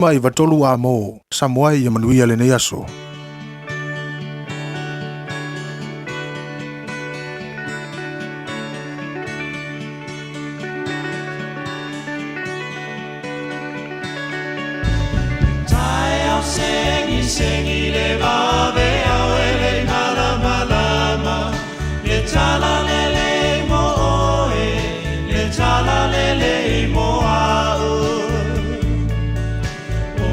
Mai vatolu amo, Samoa ia manuia le nei aso. Taeao sengi le vave au ele malama le tala lele mo oe le tala lele mo au o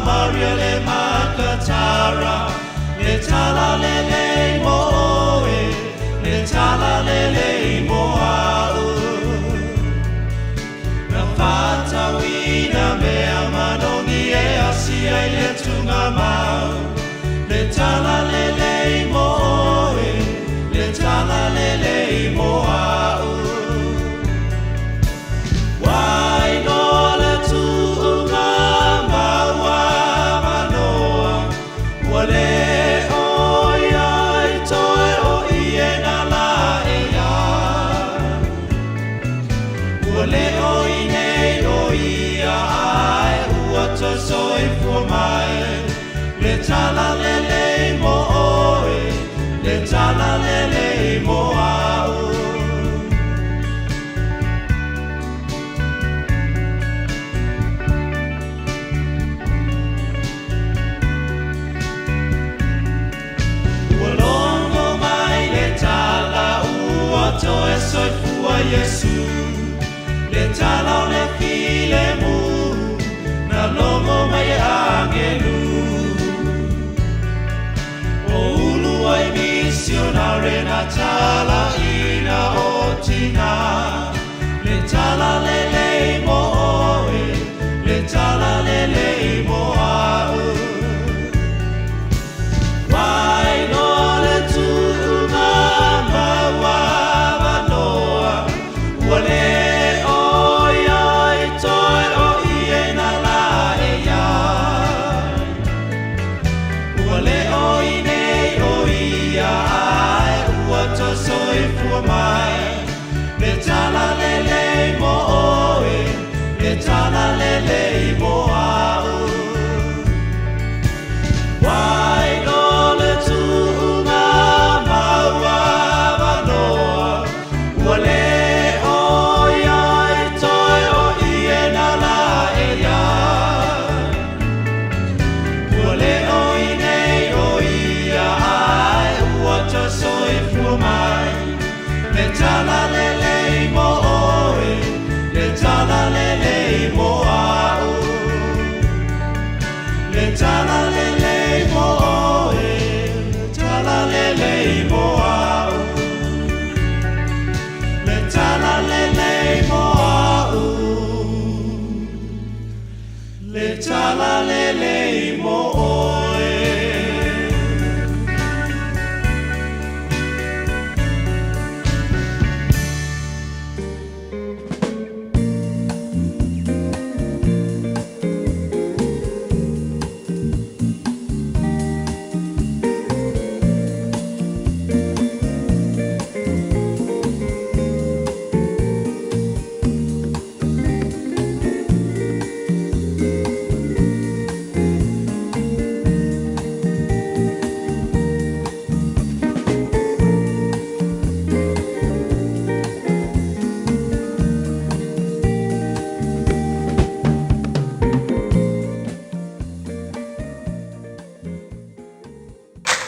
Maria le makatara le tala lele mo oe le tala lele mo au na fata wina mea manongi e asia le tunga mau le tala lele mo oe le tala lele mo au wai no le tunga maua manoa wale oia i toe o iena la e a wale oi nei o ia ai ua to soi fua mai le tala lele mo oe le tala lele mo au Ualongo mai le tala ua to e soi fua Yesu le tala o le file mu na longo mai e angelu o ulu ai misionare na tala ina o tina le tala lele mo oe le tala lele mo au wai no le tunga maua manoa wale oia i toe o iena la e ai wale oi nei o ia ai ua to soi fua mai le tala lele mo oe le tala lele mo au wai no le tunga maua manoa wale oia i toe o iena la e ai wale oi nei o ia ai ua to soi fua mai le tala lele mo oe le tala lele mo au le tala lele mo oe le tala lele mo au le tala lele mo au le tala lele mo oe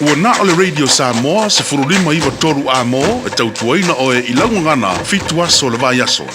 Ua na o le radio Samoa se furulima iwa toru amo e tautuaina oe i laungangana fitu aso le vai aso.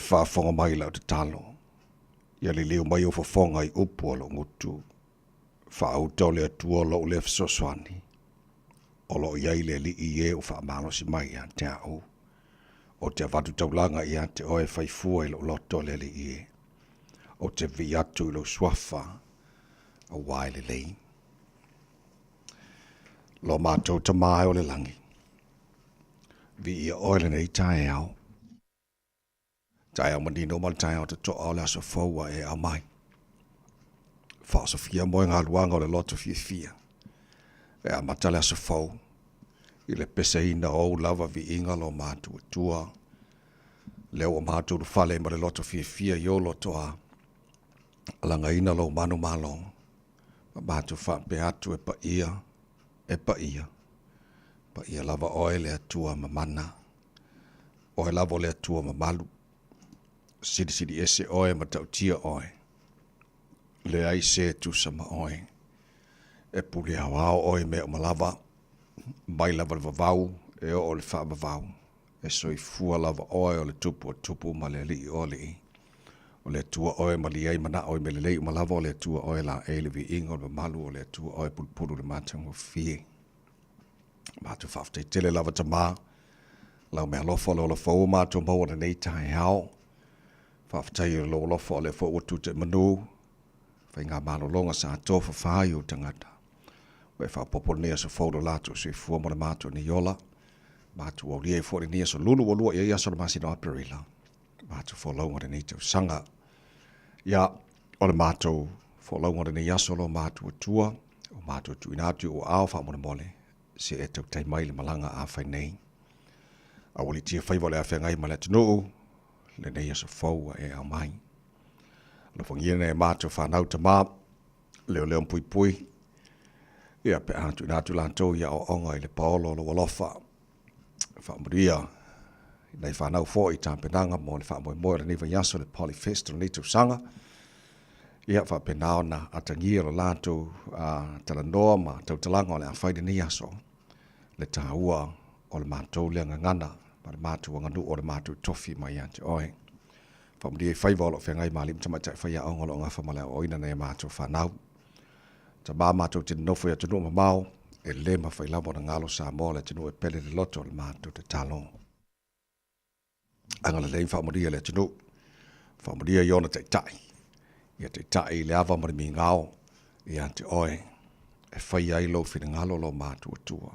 whaafonga mai lau te talo. Ia le leo mai o whafonga I upu o lo ngutu. Whaau le atua lo le fsoswani. O lo iai le li I e o whaamalo si mai ia Taeao. O te avatu taulanga ia te oe whaifua I lo loto le li I e. O te vi atu I lo swafa a wai le lei. Lo mātou ta mai o le langi. Vi ia oe le nei Taeao. Taeao manino mal Taeao te toa o le aso faua e a mai. Whaasofia moe ngā luanga o le loto fia. E a mata le aso fau. I le pesa ina o lava vi inga lo mātou tua. Leo o mātou fale ma le loto fia I o loto a. Alanga ina lo manu malo. Ma mātou whape atu e pa ia. E pa ia. Pa ia lava oe le atua ma mana. Oe lava le atua ma malu. Sidi ese oe ma tautia oe. Le ai se tu sama oe. E puli hawao oe me o malava. Mai lava le vavau. E o le wha vavau. E soi fua lava oe o le tupu ma le li o le I. O le tua oe ma li ai mana oe me le lei ma lava o le tua oe la e le vi ingo le malu o le tua oe pulpulu le mātango fie. Mātu whafte tele lava ta mā. Lau mea lofa le o le fau mātu mau o le nei Taeao. Whaftai o lo lofa o le fau o tute manu. Whai ngā malolonga sa tofa whai o tangata. Wai whapopo nea sa fau do lato se fua mo le mātu ni yola. Mātu o lia I fōre nea sa lulu o lua I aso le masino aperila. Mātu wholaunga le nei tau sanga. Ia o le mātu wholaunga le nei aso lo mātu o tua. O mātu o tuinatu o ao wha mone mole. Se e tau tai mai le malanga a whai nei. A wali tia whaiwa le a whengai ma le tunuu. Le nei aso fau e au mai. Le whangiene e mātua whanau ta mā. Leo mpui pui. Ia pe atu nātu lantou ia o onga I le paolo lo walofa. Whamuria. Nei whanau fō I tāpenanga mo le whamoe moe le niwa yaso le polyfest o nitu sanga. Ia whapenao na atangia lo lantou talanoa ma tautalanga o le awhaide ni yaso. Le tāua o le mātou le ngangana. Ma le mātou nganu o le mātou tofi mai ante oe. Whamuria I whaiva o lo whengai mālim tamata I whaia onga lo ngafa ma le oina nei mātou whanau. Ta mā mātou tino nofo ia tino ma mau. E le ma whailamo na ngalo Samoa le tino e pele le loto le mātou te talon. Anga le lein whamuria le tino. Whamuria I ona te tai. Ia te tai le awa mara mi ngao. I ante oe. E whaia I lo whina ngalo lo mātou atua.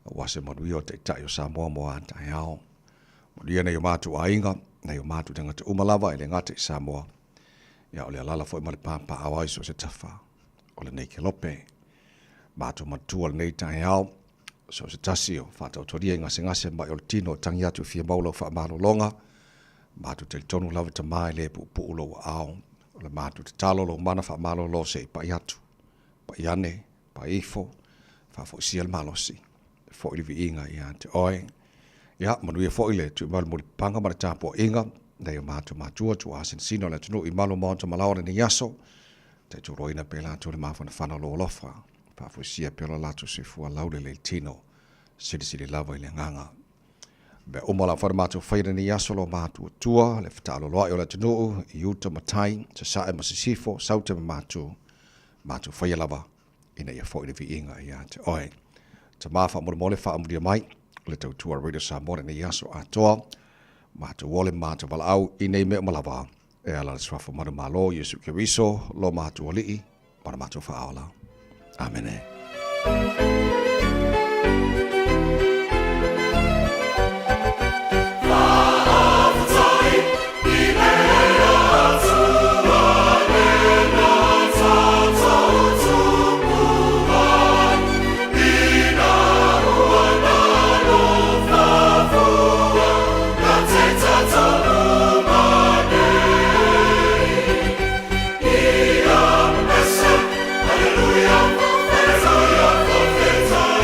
A wase manui o te tai o Samoa mo a Taeao. Manuia nei o mātou a inga. Nei o mātou tangata umalawa I le ngate I Samoa. Ia o le alala fo I mare pāmpa awai so se tafa. O le nei ke lope. Mātou matua le nei Taeao. So se tasi o whātau toria I ngase mai o le tino o tangi atu fia maula o whaamalo longa. Mātou te tonu lava ta mai le pu ulo o ao. O le mātou te talo lo mana whaamalo lo se I pai atu. Pai ane, pai ifo, whafo isia le malosi. Fo I vi inga I ante oe. Ia, manuia fo I le tu malu muli panga mara tāpo inga. Nei o mātou mātua tu asin sino le tunu I malu maonta malaore ni yaso. Te tu roina pe la tu le mafana whana lo lofa. Whafo isia pe la latu se fua laude le tino. Siri lava I le nganga. Be umala whara mātou whaira ni yaso lo mātua tua. Le whatalo loa I o le tunu. I uta matai. Te sae masisifo. Saute ma mātou. Mātou whaia lava. Ina ia fo I le vi inga I ate oe. Ta mafa mole whaamuria mai. Le tau tua radio Samoa ni yaso atoa. Mātou wole mātou wala au. I nei mea malawa. E ala le swafa manu malo. Yesu Kiriso. Lo mātou alii. Para mātou whaawala. Amene. Hallelujah, hallelujah, hallelujah.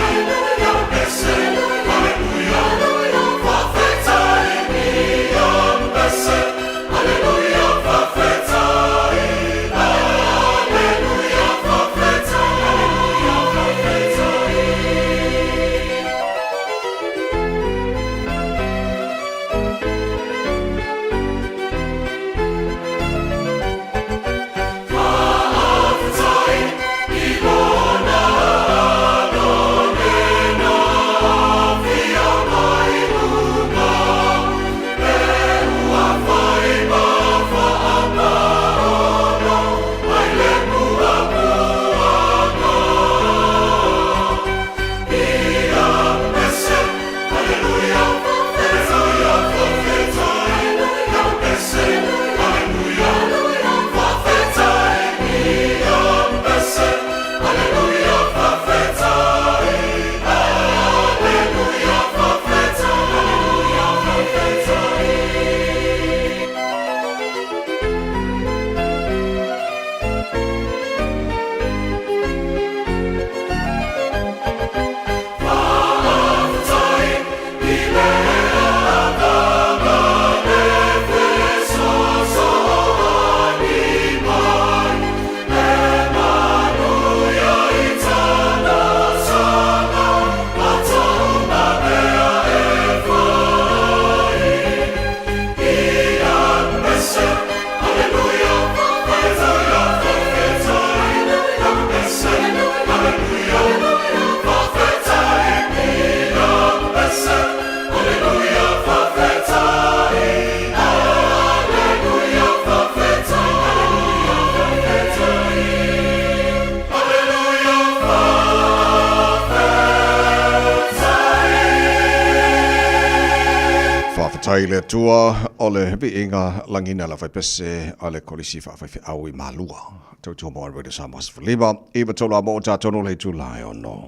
taile tua ole biinga langina la pese ale kolisi fa au I malua. Tau mo re sa mas fliba iba tola mo ta tono le July no.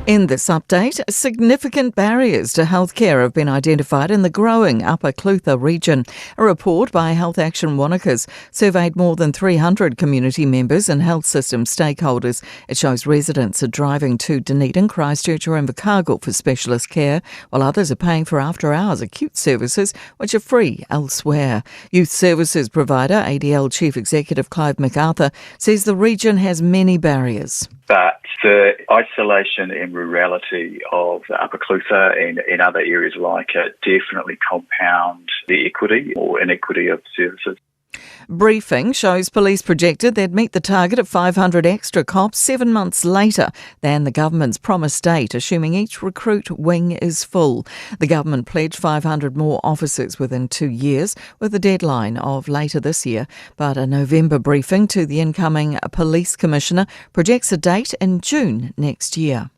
In this update, significant barriers to healthcare have been identified in the growing Upper Clutha region. A report by Health Action Wānakas surveyed more than 300 community members and health system stakeholders. It shows residents are driving to Dunedin, Christchurch or Invercargill for specialist care, while others are paying for after-hours acute services which are free elsewhere. Youth Services provider ADL Chief Executive Clive MacArthur says the region has many barriers. But the isolation and rurality of the Upper Clutha and other areas like it definitely compound the equity or inequity of services. Briefing shows police projected they'd meet the target of 500 extra cops 7 months later than the government's promised date, assuming each recruit wing is full. The government pledged 500 more officers within 2 years, with a deadline of later this year. But a November briefing to the incoming police commissioner projects a date in June next year.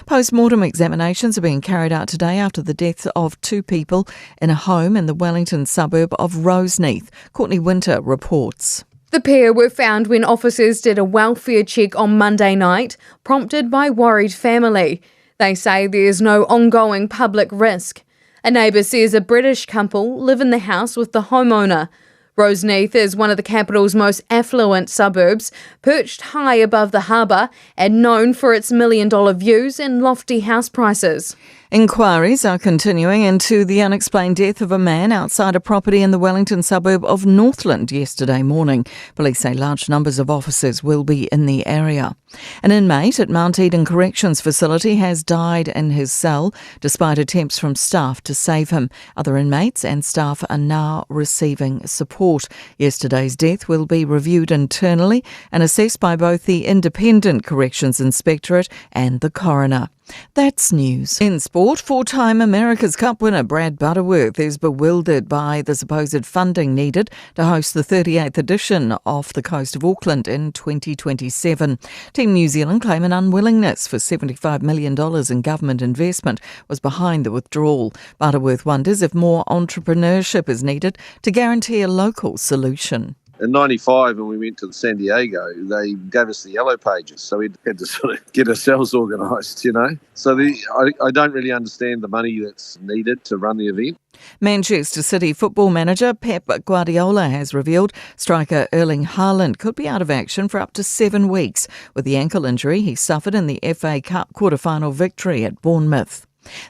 Post-mortem examinations are being carried out today after the deaths of 2 people in a home in the Wellington suburb of Roseneath. Courtney Winter reports. The pair were found when officers did a welfare check on Monday night, prompted by worried family. They say there's no ongoing public risk. A neighbour says a British couple live in the house with the homeowner. Roseneath is one of the capital's most affluent suburbs, perched high above the harbour and known for its million-dollar views and lofty house prices. Inquiries are continuing into the unexplained death of a man outside a property in the Wellington suburb of Northland yesterday morning. Police say large numbers of officers will be in the area. An inmate at Mount Eden Corrections Facility has died in his cell despite attempts from staff to save him. Other inmates and staff are now receiving support. Yesterday's death will be reviewed internally and assessed by both the Independent Corrections Inspectorate and the coroner. That's news. In sport, 4-time America's Cup winner Brad Butterworth is bewildered by the supposed funding needed to host the 38th edition off the coast of Auckland in 2027. Team New Zealand claim an unwillingness for $75 million in government investment was behind the withdrawal. Butterworth wonders if more entrepreneurship is needed to guarantee a local solution. In 95, when we went to San Diego, they gave us the yellow pages, so we had to sort of get ourselves organised, you know. So I don't really understand the money that's needed to run the event. Manchester City football manager Pep Guardiola has revealed striker Erling Haaland could be out of action for up to 7 weeks with the ankle injury he suffered in the FA Cup quarter-final victory at Bournemouth.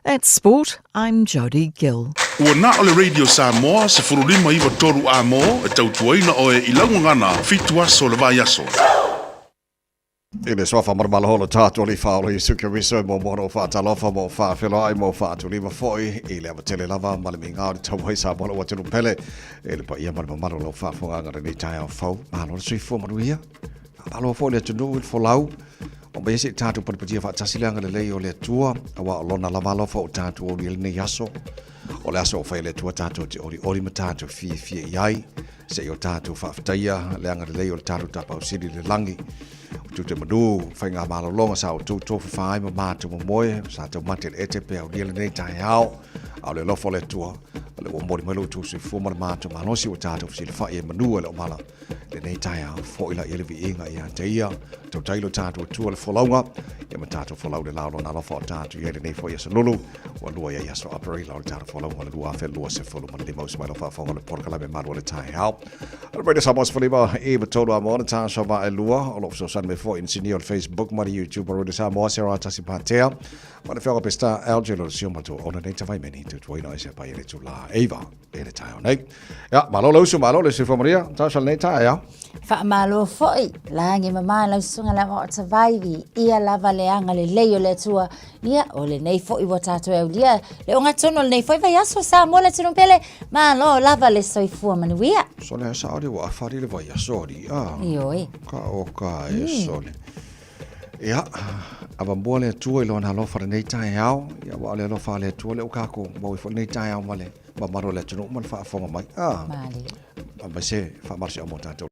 That's sport. I'm Jodie Gill. Ua na ole Radio Samoa se furulima iwa toru amo e tautuaina o e ilaungangana fitua so le vai aso. Ile sofa marmala holo tatu oli faolo I suke riso mo mono fa talofa mo fa felo ai mo fa tu lima foi ile amatele lava male minga o tawai sa mono wa tunu pele ile pa ia marma malo lo fa fonga ngare ni Taeao fo malo sui fo manu ia malo fo le tunu il fo lau o be se tatu por patia fa tasilanga le lei o le tua awa lona lava lo fo tatu o le ni yaso o le aso fa le tua tatu o ori matatu fi iai se yo tatu fa ftaia le anga le lei o tatu tapa o sidi le langi tu te madu whainga malo longa sa o tu tofu whaai ma mātu mo moe sa te mate e te pēo ni le nei Taeao au le lofo le tua le o mori malu tu se fuma mātu malosi o tātou si le whae e manua le o mala le nei Taeao fo ila ele vi inga I te ia tau tailo tātou tua le wholaunga ia ma tātou wholau le lao na lofo o tātou ia le nei fo ia sa lulu o lua ia so apari lao le tātou wholaunga le lua fe lua se wholu ma le limau se mai lofa whaonga le porkala me malu le Taeao ala breida sa mos whalima e matolo a mona tā so va e lua o lo so san me fo insini o Facebook ma YouTube o sa mo se ra tasi patea ma le whaoga pesta algelo si o matu ona nei tawai meni tu tuina i se pa ele tu la Eva ele Taeao nei ya malolo su malolo se fomaria ta sal nei Taeao fa malo foi la ngi mama la sunga la mo tavaivi ia lava le anga le leio le tua ia o le nei foi wa tatu e dia le onga tono le nei foi vai aso sa mo le tunu pele ma lo lava le soi fu manuia so le sa ori wa fari le vai aso ri io ka o ka e so le ya ava mua le tua i lona halofa le nei Taeao, ia wa le alofa le tua le ukako, mo i fo nei Taeao ma le, ma maro le tunu, ma le whaafonga mai. Mali. Ma se, whaamarsi o mo tātou.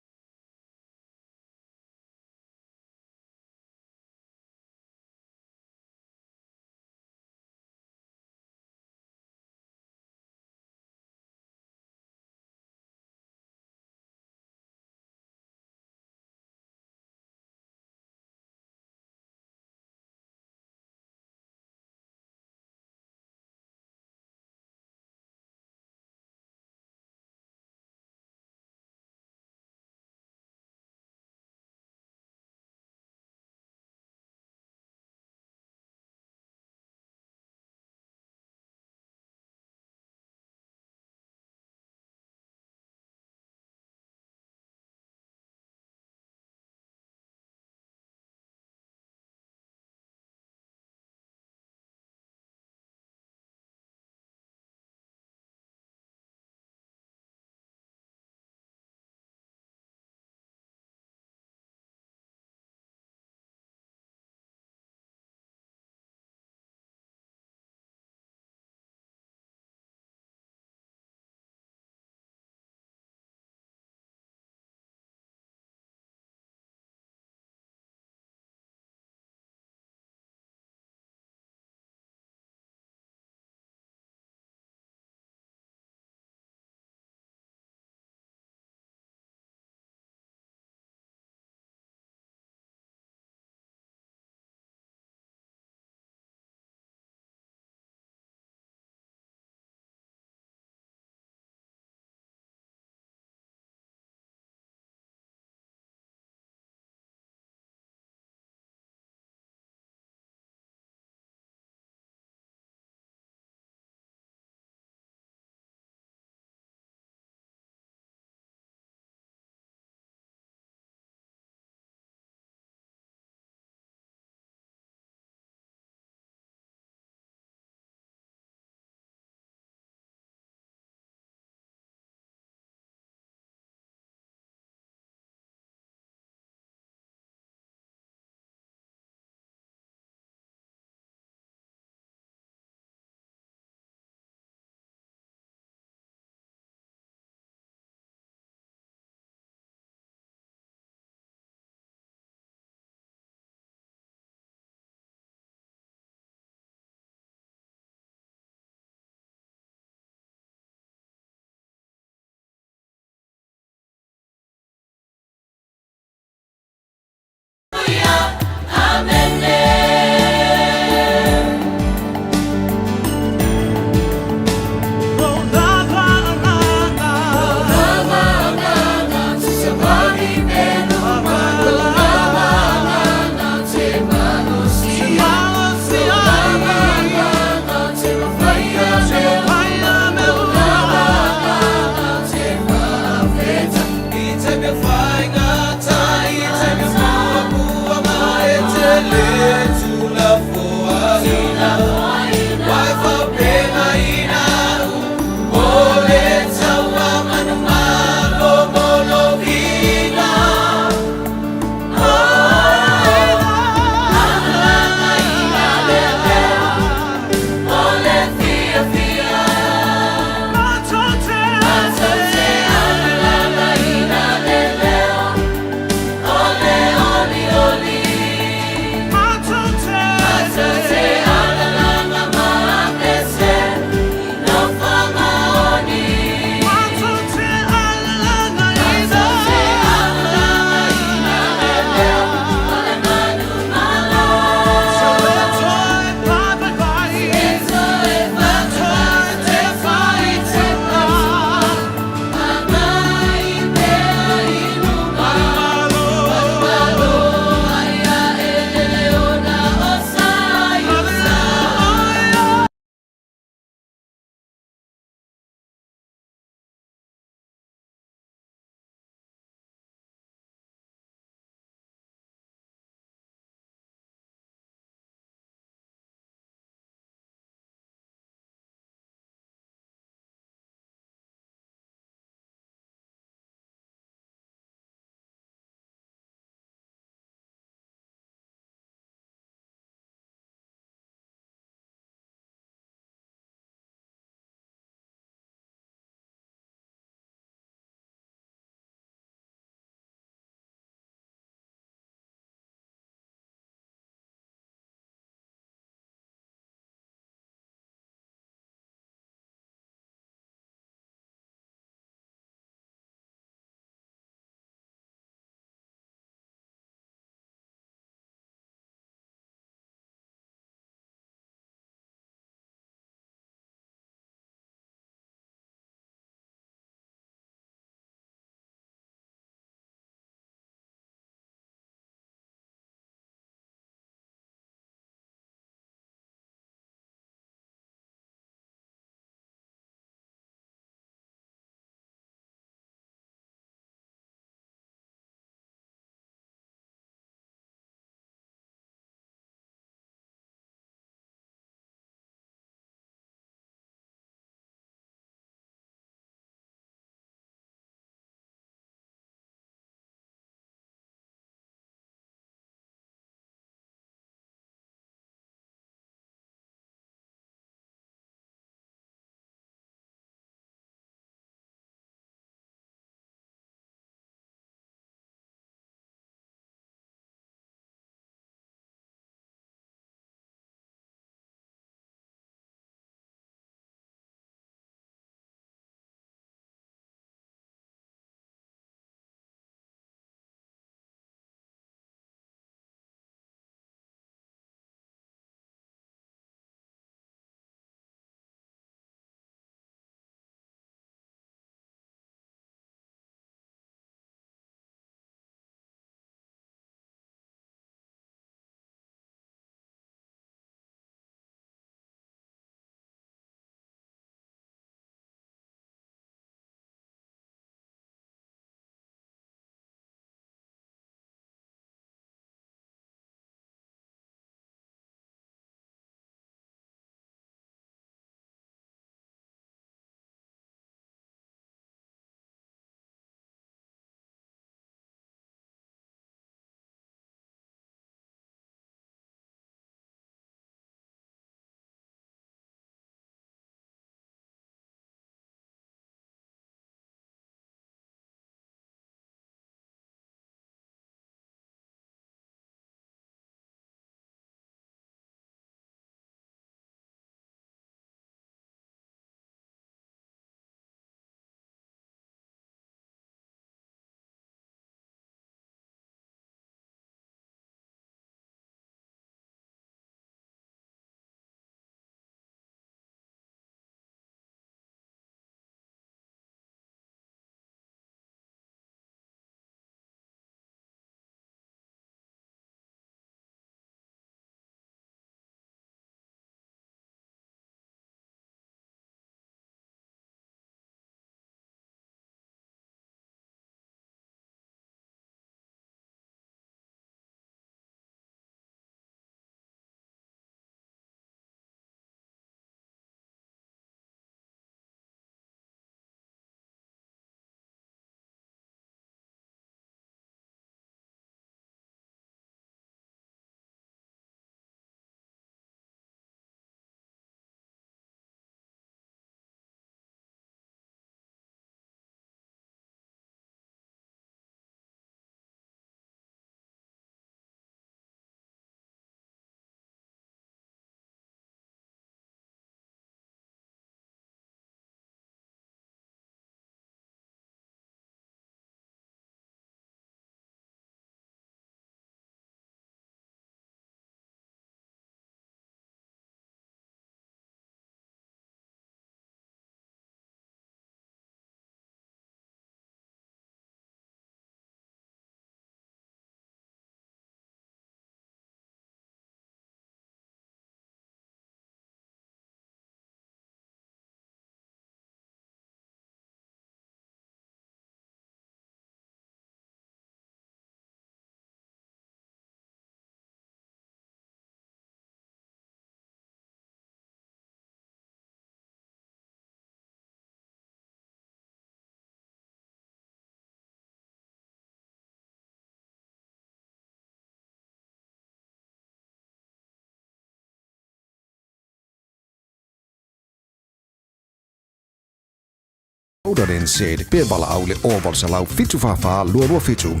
Odonen said, Bebala Aule Oval Salau Fitu Fafa, Lua Fitu.